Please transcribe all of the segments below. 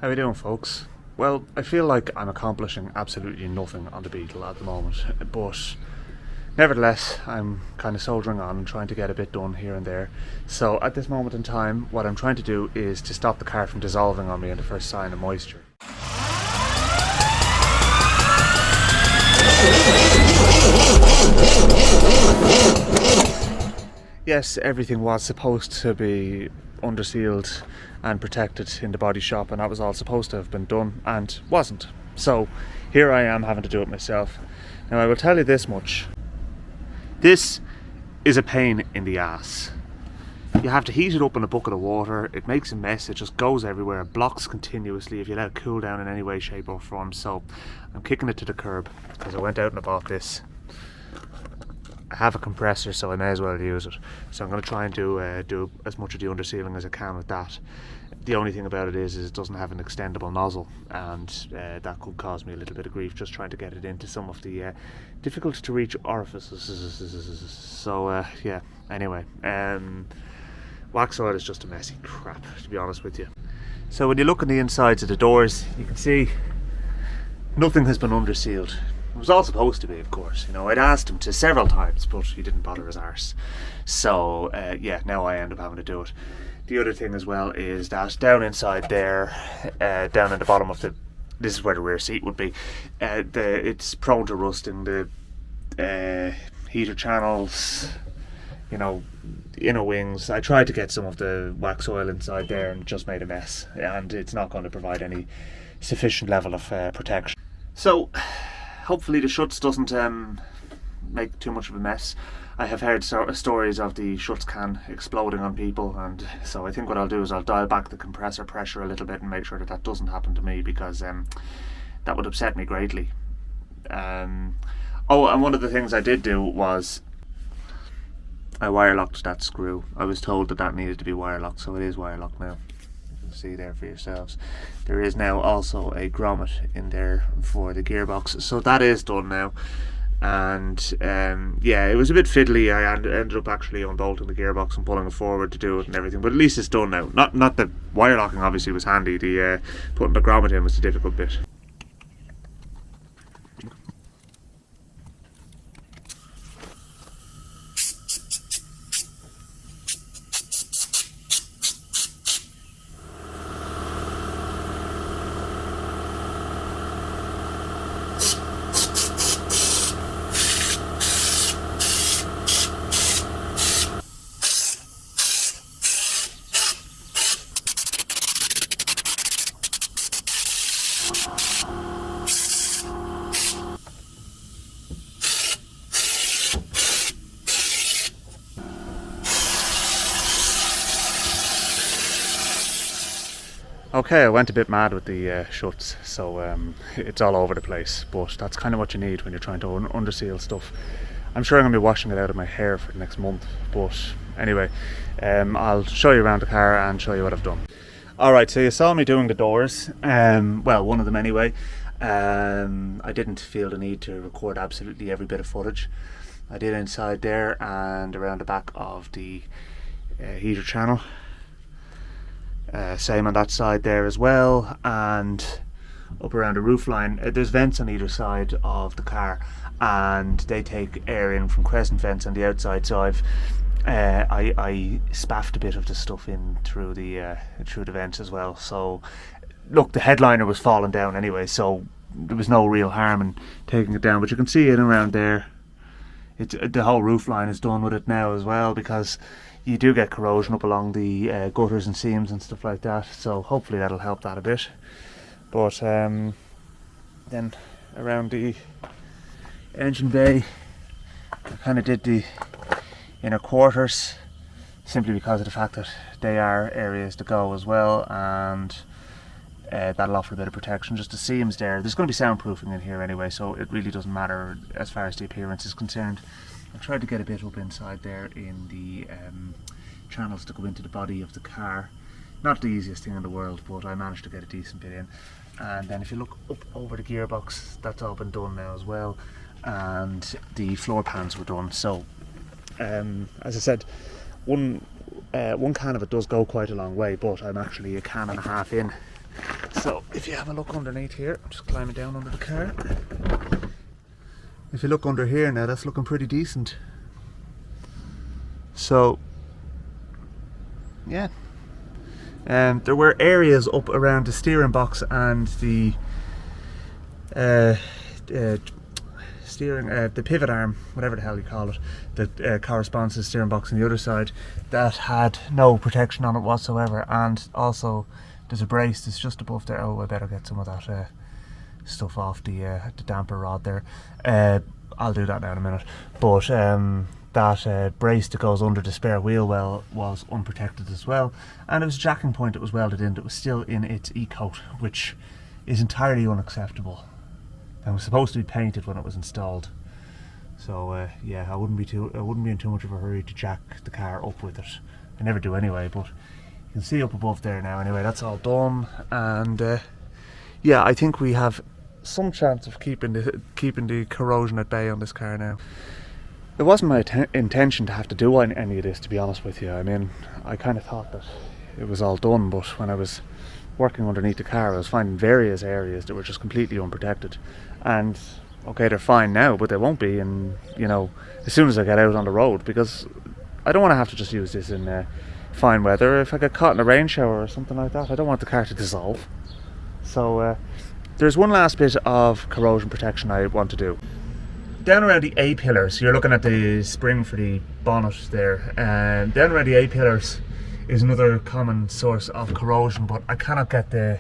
How are you doing, folks? Well, I feel like I'm accomplishing absolutely nothing on the Beetle at the moment, but nevertheless, I'm kind of soldiering on and trying to get a bit done here and there. So at this moment in time, what I'm trying to do is to stop the car from dissolving on me in the first sign of moisture. Yes, everything was supposed to be undersealed and protected in the body shop, and that was all supposed to have been done and wasn't. So here I am having to do it myself. Now I will tell you this much. This is a pain in the ass. You have to heat it up in a bucket of water, it makes a mess, it just goes everywhere, it blocks continuously if you let it cool down in any way, shape or form. So I'm kicking it to the curb because I went out and I bought this. I have a compressor, so I may as well use it. So I'm going to try and do as much of the undersealing as I can with that. The only thing about it is it doesn't have an extendable nozzle, and that could cause me a little bit of grief just trying to get it into some of the difficult to reach orifices. So yeah, anyway, wax oil is just a messy crap, to be honest with you. So when you look on the insides of the doors, you can see nothing has been undersealed. It was all supposed to be, of course. You know, I'd asked him to several times, but he didn't bother his arse. So yeah, now I end up having to do it. The other thing as well is that down inside there, down in the bottom of the, this is where the rear seat would be, it's prone to rusting. The heater channels, you know, inner wings. I tried to get some of the wax oil inside there and just made a mess, and it's not going to provide any sufficient level of protection. So hopefully the Schutz doesn't make too much of a mess. I have heard stories of the Schutz can exploding on people, and so I think what I'll do is I'll dial back the compressor pressure a little bit and make sure that that doesn't happen to me, because that would upset me greatly. Oh, and one of the things I did do was I wire locked that screw. I was told that that needed to be wire locked, so it is wire locked now. You can see there for yourselves. There is now also a grommet in there for the gearbox, so that is done now. And yeah, it was a bit fiddly. I ended up actually unbolting the gearbox and pulling it forward to do it and everything, but at least it's done now. Not the wire locking obviously was handy, the putting the grommet in was the difficult bit. Okay, I went a bit mad with the Schutz, so it's all over the place, but that's kind of what you need when you're trying to underseal stuff. I'm sure I'm going to be washing it out of my hair for the next month, but anyway, I'll show you around the car and show you what I've done. Alright, so you saw me doing the doors, well, one of them anyway. I didn't feel the need to record absolutely every bit of footage. I did inside there and around the back of the heater channel. Same on that side there as well, and up around the roofline. There's vents on either side of the car, and they take air in from crescent vents on the outside. So I've I spaffed a bit of the stuff in through the vents as well. So look, the headliner was falling down anyway, so there was no real harm in taking it down. But you can see it around there. The whole roofline is done with it now as well, because you do get corrosion up along the gutters and seams and stuff like that, so hopefully that'll help that a bit. But then around the engine bay, I kind of did the inner quarters, simply because of the fact that they are areas to go as well, and that'll offer a bit of protection. Just the seams there's going to be soundproofing in here anyway, so it really doesn't matter as far as the appearance is concerned. I tried to get a bit up inside there in the channels to go into the body of the car. Not the easiest thing in the world, but I managed to get a decent bit in. And then if you look up over the gearbox, that's all been done now as well, and the floor pans were done. So as I said, one can of it does go quite a long way, but I'm actually a can and a half in, So if you have a look underneath here, I'm just climbing down under the car. If you look under here now, that's looking pretty decent. So yeah, there were areas up around the steering box and the the pivot arm, whatever the hell you call it, that corresponds to the steering box on the other side, that had no protection on it whatsoever. And also there's a brace that's just above there. Oh, I better get some of that stuff off the damper rod there. I'll do that now in a minute. But that brace that goes under the spare wheel well was unprotected as well, and it was a jacking point that was welded in that was still in its e-coat, which is entirely unacceptable and was supposed to be painted when it was installed. So yeah, I wouldn't be in too much of a hurry to jack the car up with it. I never do anyway, but you can see up above there now. Anyway, that's all done, and yeah, I think we have some chance of keeping the corrosion at bay on this car now. It wasn't my intention to have to do any of this, to be honest with you. I mean, I kind of thought that it was all done, but when I was working underneath the car, I was finding various areas that were just completely unprotected. And okay, they're fine now, but they won't be, and you know, as soon as I get out on the road, because I don't want to have to just use this in fine weather. If I get caught in a rain shower or something like that, I don't want the car to dissolve. So there's one last bit of corrosion protection I want to do. Down around the A-pillar, so you're looking at the spring for the bonnet there, and down around the A-pillars is another common source of corrosion, but I cannot get the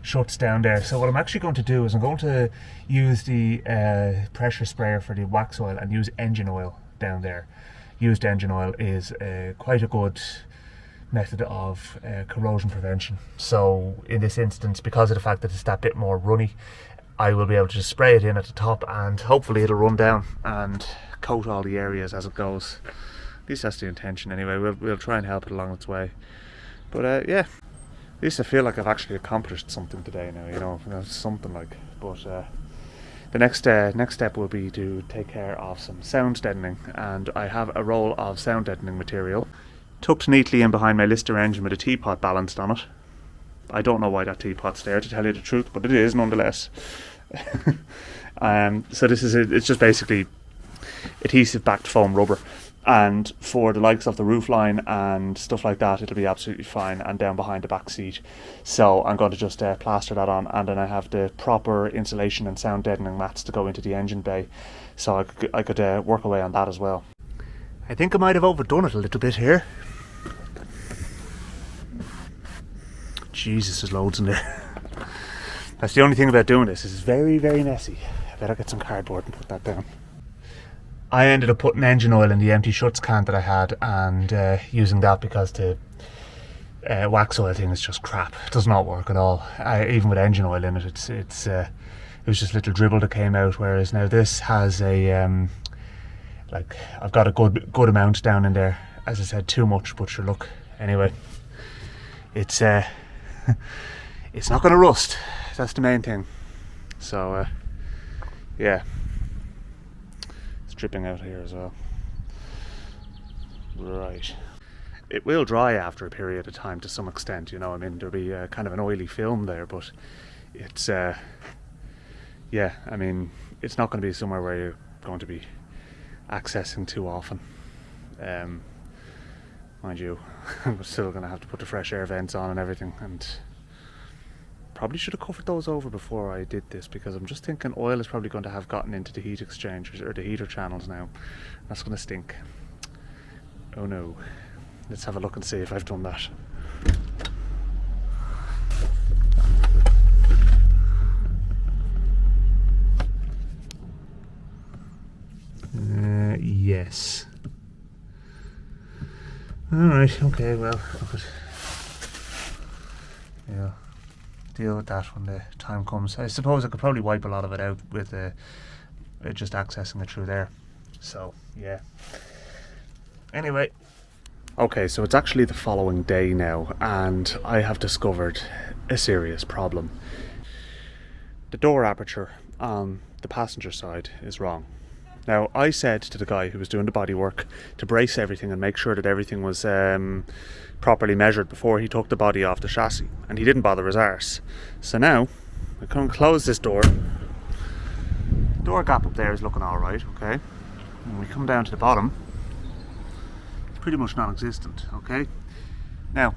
Schutz down there. So what I'm actually going to do is I'm going to use the pressure sprayer for the wax oil and use engine oil down there. Used engine oil is quite a good method of corrosion prevention. So in this instance, because of the fact that it's that bit more runny, I will be able to just spray it in at the top, and hopefully it'll run down and coat all the areas as it goes. At least that's the intention anyway. We'll try and help it along its way. But yeah, at least I feel like I've actually accomplished something today now, you know, something like. But the next step will be to take care of some sound deadening, and I have a roll of sound deadening material tucked neatly in behind my Lister engine with a teapot balanced on it. I don't know why that teapot's there, to tell you the truth, but it is nonetheless. So it's just basically adhesive backed foam rubber, and for the likes of the roofline and stuff like that, it'll be absolutely fine, and down behind the back seat. So I'm going to just plaster that on, and then I have the proper insulation and sound deadening mats to go into the engine bay, so I could work away on that as well. I think I might have overdone it a little bit here. Jesus, there's loads in there. That's the only thing about doing this. This is very, very messy. I better get some cardboard and put that down. I ended up putting engine oil in the empty Schutz can that I had, and using that because the wax oil thing is just crap. It does not work at all. Even with engine oil in it, it was just a little dribble that came out. Whereas now this has a like, I've got a good amount down in there. As I said, too much, but sure, look. Anyway, it's it's not going to rust. That's the main thing. So yeah, it's dripping out here as well. Right, it will dry after a period of time to some extent, you know. I mean, there'll be kind of an oily film there, but it's yeah, I mean, it's not going to be somewhere where you're going to be accessing too often. Mind you, I'm still going to have to put the fresh air vents on and everything, and probably should have covered those over before I did this, because I'm just thinking oil is probably going to have gotten into the heat exchangers or the heater channels now. That's going to stink. Oh no. Let's have a look and see if I've done that. Yes. Alright, okay, well, yeah, deal with that when the time comes. I suppose I could probably wipe a lot of it out with just accessing it through there. So, yeah. Anyway. Okay, so it's actually the following day now, and I have discovered a serious problem. The door aperture on the passenger side is wrong. Now, I said to the guy who was doing the bodywork to brace everything and make sure that everything was properly measured before he took the body off the chassis, and he didn't bother his arse. So now we come close this door. The door gap up there is looking alright, okay? When we come down to the bottom, it's pretty much non-existent, okay? Now,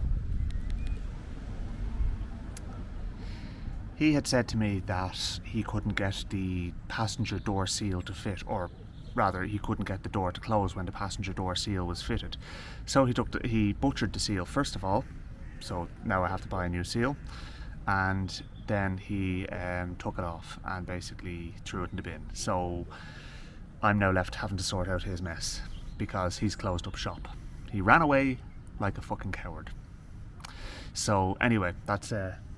he had said to me that he couldn't get the passenger door seal to fit, or rather he couldn't get the door to close when the passenger door seal was fitted. So he butchered the seal first of all, so now I have to buy a new seal, and then he took it off and basically threw it in the bin. So I'm now left having to sort out his mess because he's closed up shop. He ran away like a fucking coward. So anyway, that's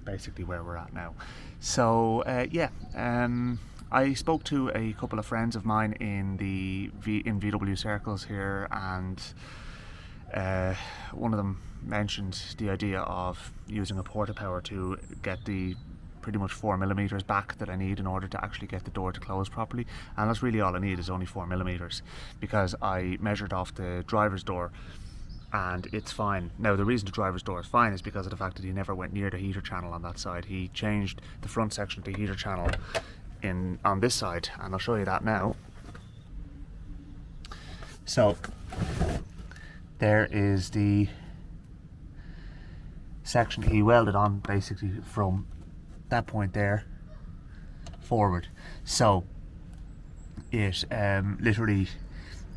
basically where we're at now. So I spoke to a couple of friends of mine in VW circles here, and one of them mentioned the idea of using a porta power to get the pretty much 4mm back that I need in order to actually get the door to close properly, and that's really all I need, is only 4mm, because I measured off the driver's door and it's fine. Now, the reason the driver's door is fine is because of the fact that he never went near the heater channel on that side. He changed the front section of the heater channel on this side, and I'll show you that now. So there is the section he welded on basically from that point there forward. So it literally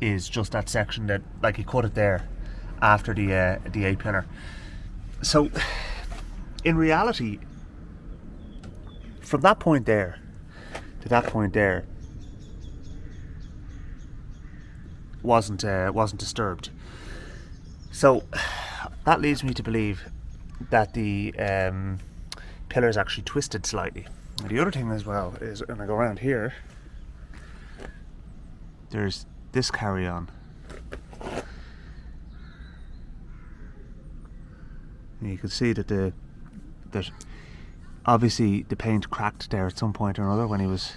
is just that section that, like, he cut it there after the A-pillar. So in reality, from that point there to that point there wasn't disturbed. So that leads me to believe that the pillar is actually twisted slightly. And the other thing as well is, when I go around here, there's this carry-on. And you can see that that obviously the paint cracked there at some point or another when he was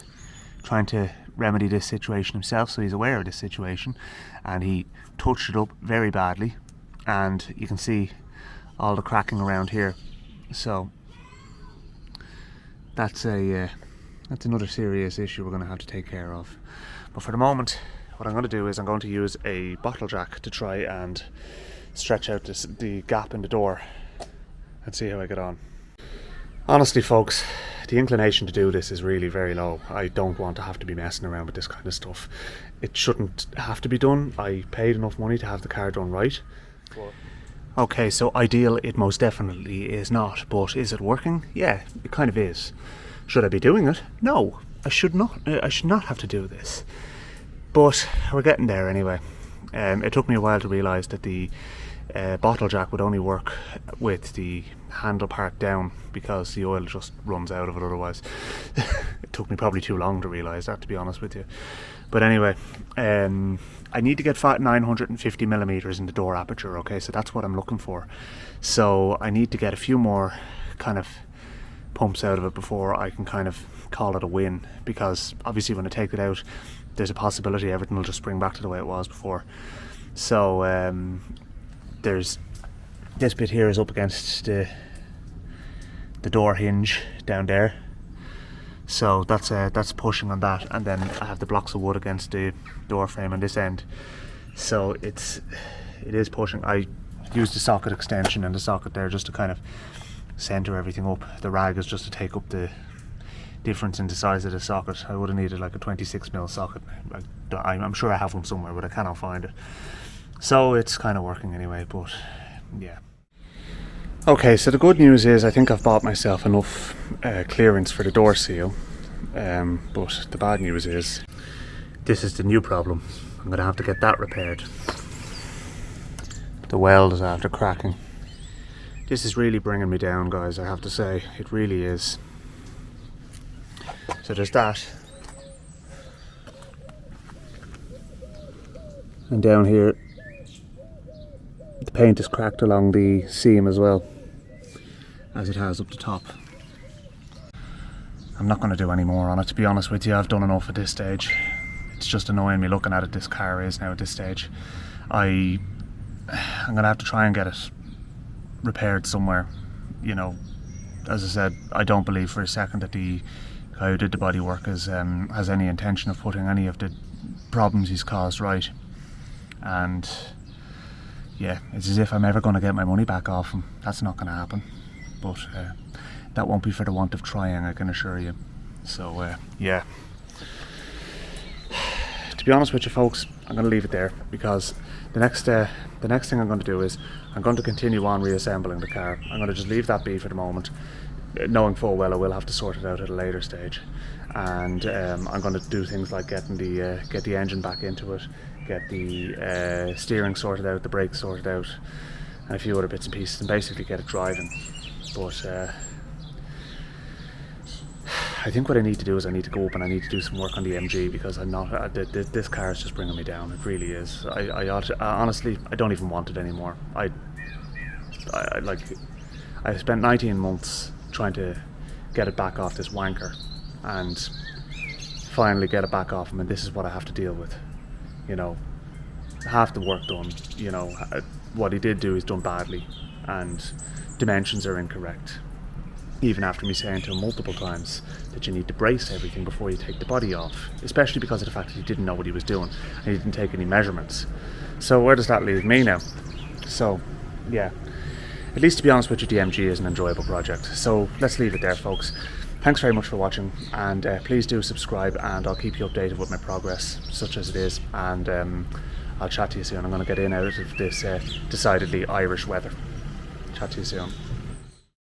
trying to remedy this situation himself, so he's aware of this situation, and he touched it up very badly, and you can see all the cracking around here. So that's another serious issue we're going to have to take care of. But for the moment, what I'm going to do is I'm going to use a bottle jack to try and stretch out the gap in the door and see how I get on. Honestly, folks, the inclination to do this is really very low. I don't want to have to be messing around with this kind of stuff. It shouldn't have to be done. I paid enough money to have the car done right. Okay, so ideal it most definitely is not, but is it working? Yeah, it kind of is. Should I be doing it? No, I should not. I should not have to do this. But we're getting there anyway. It took me a while to realise that the bottle jack would only work with the handle part down, because the oil just runs out of it otherwise. It took me probably too long to realise that, to be honest with you. But anyway, I need to get 950mm in the door aperture, okay, so that's what I'm looking for. So I need to get a few more kind of pumps out of it before I can kind of call it a win, because obviously when I take it out, there's a possibility everything will just spring back to the way it was before. So there's this bit here is up against the door hinge down there, so that's pushing on that, and then I have the blocks of wood against the door frame on this end, so it is pushing. I used the socket extension and the socket there just to kind of center everything up. The rag is just to take up the difference in the size of the socket. I would have needed like a 26mm socket. I'm sure I have one somewhere, but I cannot find it. So it's kind of working anyway, but yeah. Okay, so the good news is I think I've bought myself enough clearance for the door seal, but the bad news is this is the new problem. I'm going to have to get that repaired. The weld is after cracking. This is really bringing me down, guys, I have to say. It really is. So there's that. And down here, the paint is cracked along the seam as well, as it has up the top. I'm not going to do any more on it, to be honest with you. I've done enough at this stage. it's just annoying me looking at it. This car is now at this stage. I'm gonna have to try and get it repaired somewhere. You know, as I said, I don't believe for a second that the guy who did the bodywork has any intention of putting any of the problems he's caused right. And yeah, it's as if I'm ever going to get my money back off him. That's not going to happen. But that won't be for the want of trying, I can assure you. So yeah. To be honest with you folks, I'm going to leave it there, because the next thing I'm going to do is I'm going to continue on reassembling the car. I'm going to just leave that be for the moment, knowing full well I will have to sort it out at a later stage. And I'm going to do things like get the engine back into it, get the steering sorted out, the brakes sorted out, and a few other bits and pieces, and basically get it driving. But I think what I need to do is I need to go up and I need to do some work on the MG, because I'm not. This car is just bringing me down. It really is. Honestly, I don't even want it anymore. I spent 19 months trying to get it back off this wanker, and finally get it back off him, and this is what I have to deal with. You know, half the work done. You know, what he did do is done badly, and dimensions are incorrect. Even after me saying to him multiple times that you need to brace everything before you take the body off, especially because of the fact that he didn't know what he was doing and he didn't take any measurements. So where does that leave me now? So yeah, at least to be honest with you, the MG is an enjoyable project. So let's leave it there, folks. Thanks very much for watching, and please do subscribe, and I'll keep you updated with my progress, such as it is, and I'll chat to you soon. I'm going to get in out of this decidedly Irish weather. Chat to you soon.